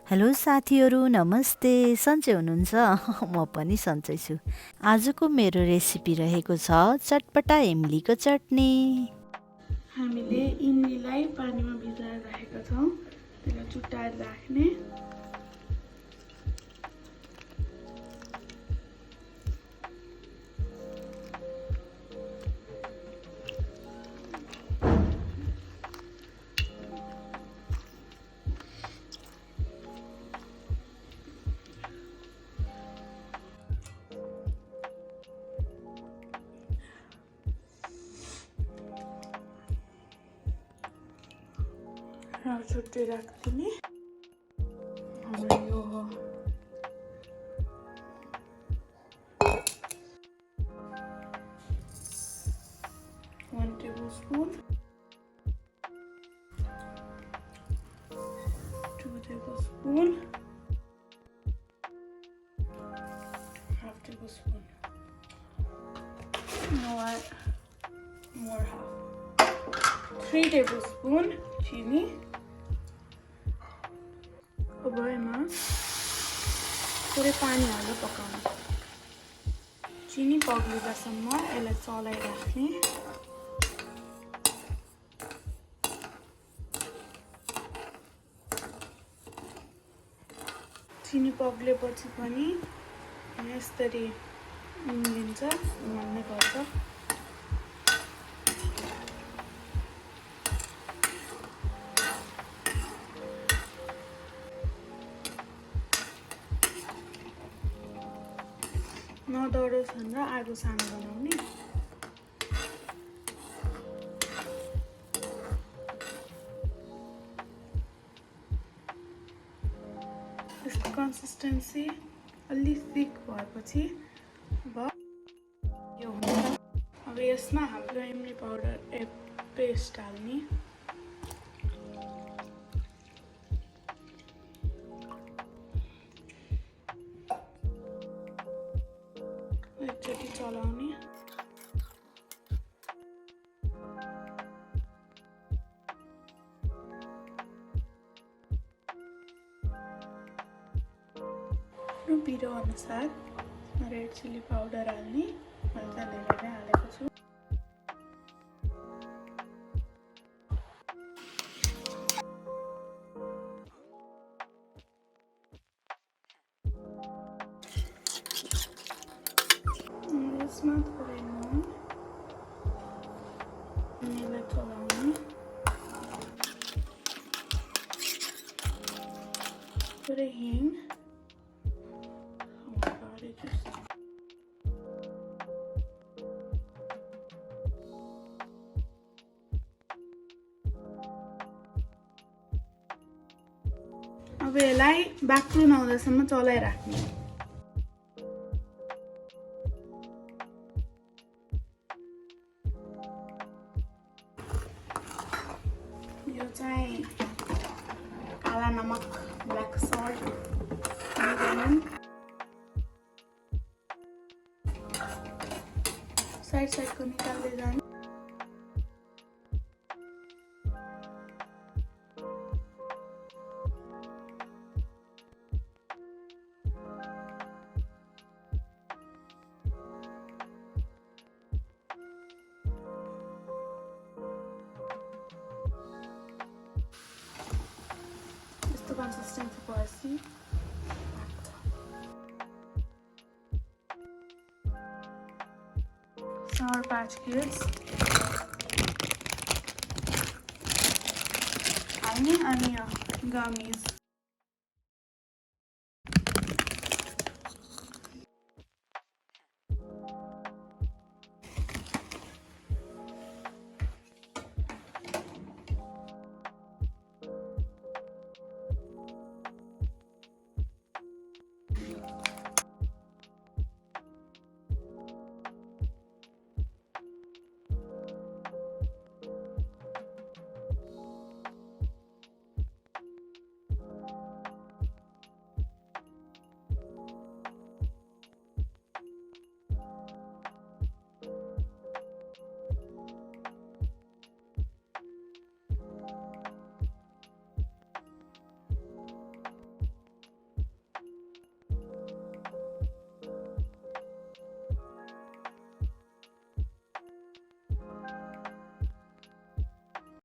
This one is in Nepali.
हेलो साथीहरू, नमस्ते। सन्चै हुनुहुन्छ? म पनि सन्चै छु। आजको मेरो रेसिपी रहेको छ चटपटा इमलीको चटनी। हामीले इमलीलाई पानीमा भिजाएर राखेका छौँ। त्यसलाई चुटाएर राख्ने। छुट्टै राख्दिने। हाम्रो यो हो 1 tablespoon, 2 tablespoon, half tablespoon. No, more half. 3 tablespoon chili. अब यसमा थोरै पानी हालेर पकाउनु। चिनी पग्लिँदासम्म यसलाई चलाइराख्ने। चिनी पग्लेपछि पनि यसरी उम्लिन्छ, उम्ल्ने गर्छ। नडरोस् भनेर आगो सानो बनाउने। यसको कन्सिस्टेन्सी अलि थिक भएपछि अब यो हुन्छ। अब यसमा हाम्रो इमली पाउडर पेस्ट हाल्ने। एकचोटि चलाउने। र पिरो अनुसार रेड चिली पाउडर हाल्ने। मैले चाहिँ धेरै नै हालेको छु। यसमा थोरै नुन, यसलाई चलाउने। थोरै हिङ। अब यसलाई बाक्लो नहुँदासम्म चलाइराख्ने। यो चाहिँ काला नमक, ब्ल्याक सल्ट, साइडको निकाल्दै जाने। यस्तो कन्सिस्टेन्सी भएपछि Sour Patch Kids हाल्ने अनि गमिज